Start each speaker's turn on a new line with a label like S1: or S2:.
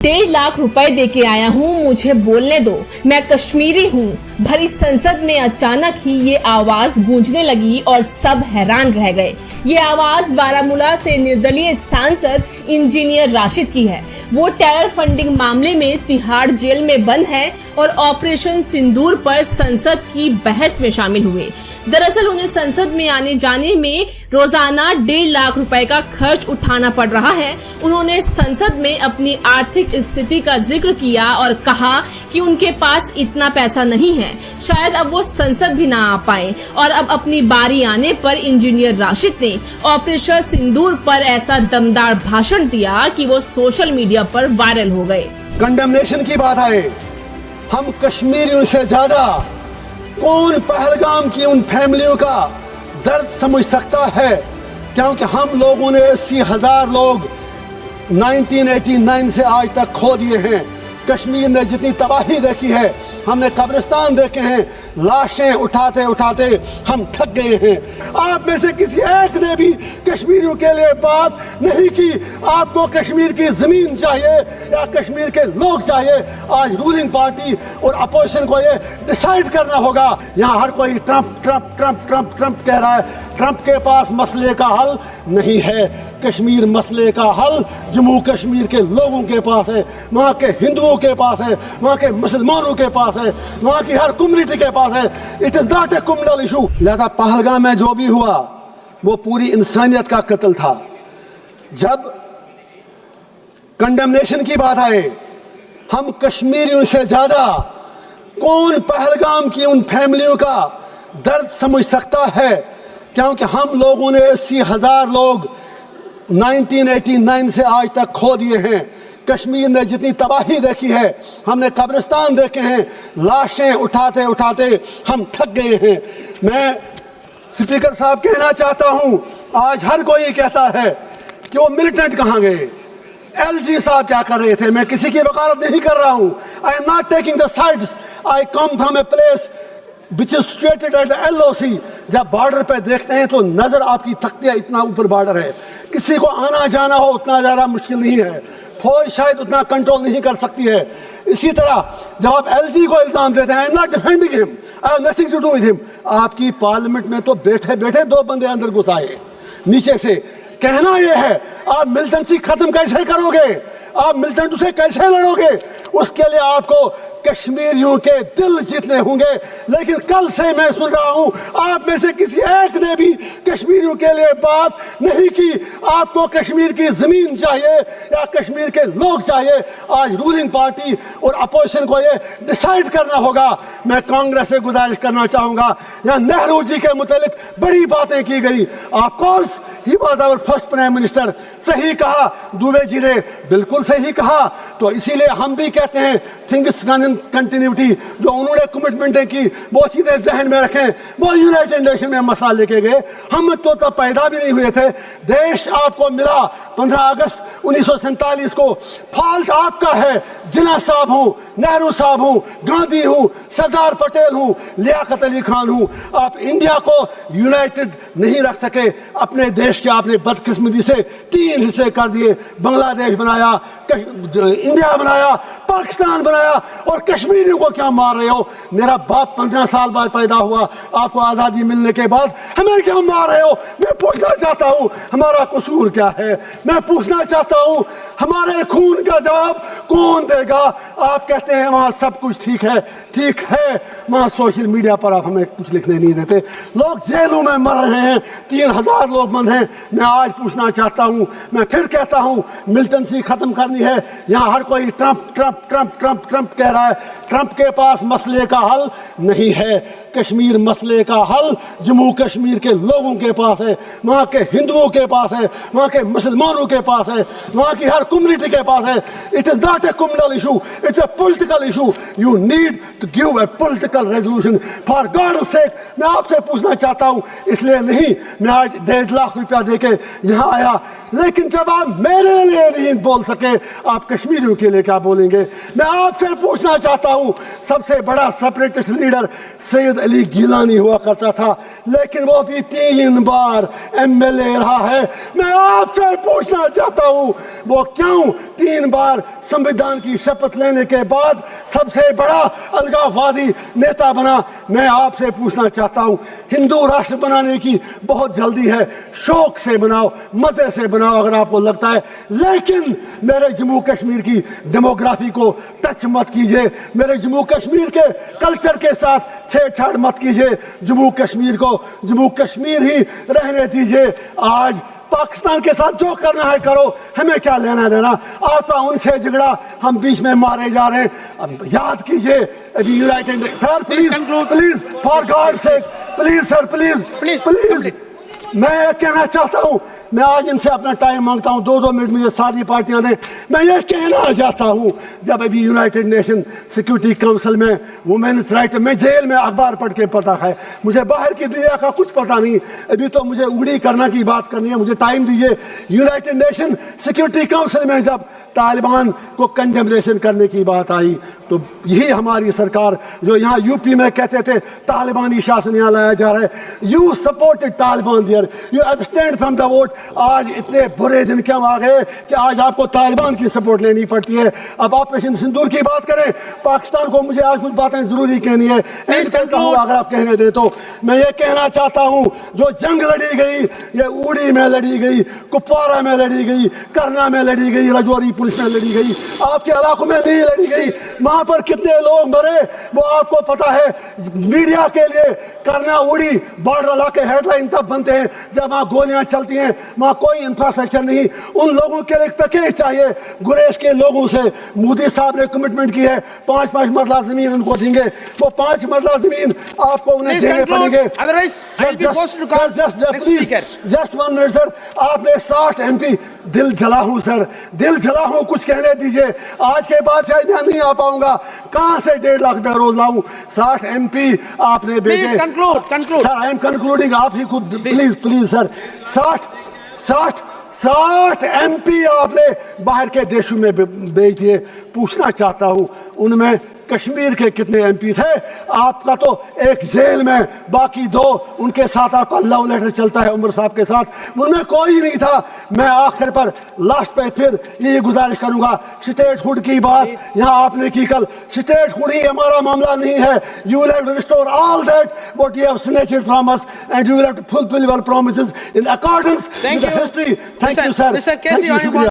S1: 1.5 लाख रुपए देके आया हूँ, मुझे बोलने दो, मैं कश्मीरी हूँ। भरी संसद में अचानक ही ये आवाज गूंजने लगी और सब हैरान रह गए। ये आवाज बारामूला से निर्दलीय सांसद इंजीनियर राशिद की है। वो टेरर फंडिंग मामले में तिहाड़ जेल में बंद है और ऑपरेशन सिंदूर पर संसद की बहस में शामिल हुए। दरअसल उन्हें संसद में आने जाने में रोजाना 1.5 लाख रुपए का खर्च उठाना पड़ रहा है। उन्होंने संसद में अपनी आर्थिक स्थिति का जिक्र किया और कहा कि उनके पास इतना पैसा नहीं है, शायद अब वो संसद भी ना आ पाए। और अब अपनी बारी आने पर इंजीनियर राशिद ने ऑपरेशन सिंदूर पर ऐसा दमदार भाषण दिया कि वो सोशल मीडिया पर वायरल हो गए।
S2: कंडेमनेशन की बात आए, हम कश्मीरियों से ज्यादा कौन पहलगाम की उन फैमिलियों का दर्द समझ सकता है, क्योंकि हम लोगों ने 80,000 लोग 1989 से आज तक खो दिए हैं। कश्मीर ने जितनी तबाही देखी है, हमने कब्रिस्तान देखे हैं, लाशें उठाते उठाते हम थक गए हैं। आप में से किसी एक ने भी कश्मीरियों के लिए बात नहीं की। आपको कश्मीर की जमीन चाहिए या कश्मीर के लोग चाहिए? आज रूलिंग पार्टी और अपोजिशन को ये डिसाइड करना होगा। यहाँ हर कोई Trump Trump Trump Trump Trump कह रहा है। ट्रंप के पास मसले का हल नहीं है। कश्मीर मसले का हल जम्मू कश्मीर के लोगों के पास है, वहाँ के हिंदुओं के पास है, वहाँ के मुसलमानों के पास है, वहाँ की हर कम्युनिटी के पास है। It is not a communal issue. लिहाजा पहलगाम में जो भी हुआ वो पूरी इंसानियत का कत्ल था। जब कंडेमनेशन की बात आए, हम कश्मीरियों से ज्यादा कौन पहलगाम की उन फैमिलियों का दर्द समझ सकता है, क्योंकि हम लोगों ने 80,000 लोग 1989 से आज तक खो दिए हैं। कश्मीर ने जितनी तबाही देखी है, हमने कब्रिस्तान देखे हैं, लाशें उठाते उठाते हम थक गए हैं। मैं स्पीकर साहब कहना चाहता हूं, आज हर कोई कहता है कि वो मिलिटेंट कहां गए, एलजी साहब क्या कर रहे थे। मैं किसी की वकालत नहीं कर रहा हूं। आई am not taking the sides. I come from a place which is situated at the LOC। जब बॉर्डर पे देखते हैं तो नजर आपकी थकती है, इतना ऊपर बॉर्डर है। किसी को आना जाना हो उतना ज़्यादा मुश्किल नहीं है, फौज शायद उतना कंट्रोल नहीं कर सकती है। इसी तरह जब आप LG को इल्ज़ाम देते हैं, I am not defending him, I have nothing to do with him. आपकी पार्लियामेंट में तो बैठे बैठे 2 बंदे अंदर घुस आए नीचे से। कहना यह है, आप मिलिटेंसी खत्म कैसे करोगे, आप मिलिटेंट से कैसे लड़ोगे? उसके लिए आपको कश्मीरियों के दिल जीतने होंगे। लेकिन कल से मैं सुन रहा हूं, आप में से किसी एक ने भी कश्मीरियों के लिए बात नहीं की। आपको कश्मीर की जमीन चाहिए या कश्मीर के लोग चाहिए? आज रूलिंग पार्टी और अपोजिशन को ये डिसाइड करना होगा। मैं कांग्रेस से गुजारिश करना चाहूंगा, यहाँ नेहरू जी के मुतालिक बड़ी बातें की गई। Of course he was our first prime minister. सही कहा दुबे जी ने, बिल्कुल सही कहा। तो इसीलिए हम भी कहते हैं थिंग्स कंटिन्यूटी, जो उन्होंने कमिटमेंटें की वो सीधे जहन में रखें। वो यूनाइटेड नेशन में मसला लेके गए, हम तो तब पैदा भी नहीं हुए थे। देश आपको मिला 15 अगस्त 1947 को। फॉल्ट आपका है। जिन्ना साहब हूं, नेहरू साहब हूं, गांधी हूं, सरदार पटेल हूं, लियाकत अली खान हूं। आप इंडिया को यूनाइटेड नहीं रख सके। अपने देश के आपने बदकिस्मती से 3 हिस्से कर दिए। बांग्लादेश बनाया, इंडिया बनाया, पाकिस्तान बनाया, और कश्मीरियों को क्या मार रहे हो? मेरा बाप 15 साल बाद पैदा हुआ, आपको आज़ादी मिलने के बाद हमें क्या मार रहे हो? मैं पूछना चाहता हूं हमारा कसूर क्या है? मैं पूछना चाहता हूं हमारे खून का जवाब कौन देगा? आप कहते हैं वहां सब कुछ ठीक है। ठीक है, वहां सोशल मीडिया पर आप हमें कुछ लिखने नहीं देते। लोग जेलों में मर रहे हैं, 3,000 लोग बंद हैं। मैं आज पूछना चाहता हूं, मैं फिर कहता हूं, मिलिटेंसी खत्म करनी है। यहाँ हर कोई Trump Trump Trump Trump Trump कह रहा है। ट्रंप के पास मसले का हल नहीं है। कश्मीर मसले का हल जम्मू कश्मीर के लोगों के पास है, वहाँ के हिंदुओं के पास है, वहाँ के मुसलमानों के पास है, वहाँ की हर कम्युनिटी के पास है। It is not a communal issue, it's a political issue. You need to give a political resolution for god sake. मैं आपसे पूछना चाहता हूँ, इसलिए नहीं मैं आज 1.5 लाख रुपया देके यहाँ आया لیکن جب آپ میرے لیے نہیں بول سکے آپ کشمیریوں کے لیے کیا بولیں گے؟ میں آپ سے پوچھنا چاہتا ہوں، سب سے بڑا سپریٹسٹ لیڈر سید علی گیلانی ہوا کرتا تھا، لیکن وہ بھی 3 بار MLA رہا ہے۔ میں آپ سے پوچھنا چاہتا ہوں وہ کیوں 3 بار سمویدھان کی شپت لینے کے بعد سب سے بڑا الگاووادی نیتا بنا؟ میں آپ سے پوچھنا چاہتا ہوں، ہندو راشٹر بنانے کی بہت جلدی ہے، شوق سے بناؤ، مزے سے بناؤ اگر آپ کو لگتا ہے، لیکن میرے جموں کشمیر کی ڈیموگرافی کو ٹچ مت کیجئے، میرے جموں کشمیر کے کلچر کے ساتھ چھیڑ چھاڑ مت کیجئے، جموں کشمیر کو جموں کشمیر ہی رہنے دیجئے۔ آج پاکستان کے ساتھ جو کرنا ہے کرو، ہمیں کیا لینا دینا؟ آپ کا ان سے جھگڑا، ہم بیچ میں مارے جا رہے ہیں۔ اب یاد کیجئے ابھی united sir please for god sake please sir please میں کہنا چاہتا ہوں، میں آج ان سے اپنا ٹائم مانگتا ہوں، 2 منٹ مجھے ساری پارٹیاں دیں۔ میں یہ کہنا چاہتا ہوں، جب ابھی یونائٹڈ نیشن سیکورٹی کونسل میں وومنس رائٹ، میں جیل میں اخبار پڑھ کے پتا ہے، مجھے باہر کی دنیا کا کچھ پتا نہیں، ابھی تو مجھے اگڑی کرنا کی بات کرنی ہے، مجھے ٹائم دیجیے۔ یونائٹڈ نیشن سیکورٹی کونسل میں جب طالبان کو کنڈیمنیشن کرنے کی بات آئی تو یہی ہماری سرکار جو یہاں UP میں کہتے تھے طالبانی شاسن یہاں لایا جا رہا ہے، you supported Taliban there, you abstained from the vote. آج اتنے برے دن کیوں آ گئے کہ آج آپ کو طالبان کی سپورٹ لینی پڑتی ہے؟ اب آپریشن سندور کی بات کریں، پاکستان کو مجھے آج کچھ باتیں ضروری کہنی ہے، اگر آپ کہنے دیں تو میں یہ کہنا چاہتا ہوں، جو جنگ لڑی گئی یہ اوڑی میں لڑی گئی، کپوارہ میں لڑی گئی، کرنا میں لڑی گئی، رجوری پولیس میں لڑی گئی، آپ کے علاقوں میں نہیں لڑی گئی۔ وہاں پر کتنے لوگ مرے وہ آپ کو پتا ہے۔ میڈیا کے لیے کرنا اوڑی بارڈر علاقے ہیڈ لائن تب بنتے ہیں جب وہاں گولیاں چلتی ہیں، وہاں کوئی انفراسٹرکچر نہیں۔ ان لوگوں کے لیے پیکیج چاہیے۔ گریز کے لوگوں سے مودی صاحب نے کمٹمنٹ کی ہے 5 مرلہ زمین ان کو دیں گے، وہ 5 مرلہ زمین آپ کو انہیں دینے پڑیں گے۔ جسٹ 1 منٹ سر، آپ نے 60 MP دل جلا ہوں سر، دل جلا ہوں، کچھ کہنے دیجئے۔ آج کے بعد شاید یہاں نہیں آ پاؤں گا، کہاں سے 1.5 لاکھ بیروز لاؤں؟ 60 MP آپ نے بھیجے۔ سر آئی ایم کنکلوڈنگ، آپ ہی خود پلیز سر، 60 MP آپ نے باہر کے دیشوں میں بھیج دیے۔ پوچھنا چاہتا ہوں ان میں کشمیر کے کتنے MP تھے؟ آپ کا تو ایک جیل میں، باقی 2 ان کے ساتھ آپ کا لو لیٹر چلتا ہے عمر صاحب کے ساتھ، ان میں کوئی نہیں تھا۔ میں آخر پر لاسٹ پہ پھر یہ گزارش کروں گا، اسٹیٹ ہوڈ کی بات یہاں آپ نے کی کل، اسٹیٹ ہوڈ ہی ہمارا معاملہ نہیں ہے۔ You will have to restore all that what you have snatched from us and you will have to fulfill your promises in accordance with the history. Thank you sir.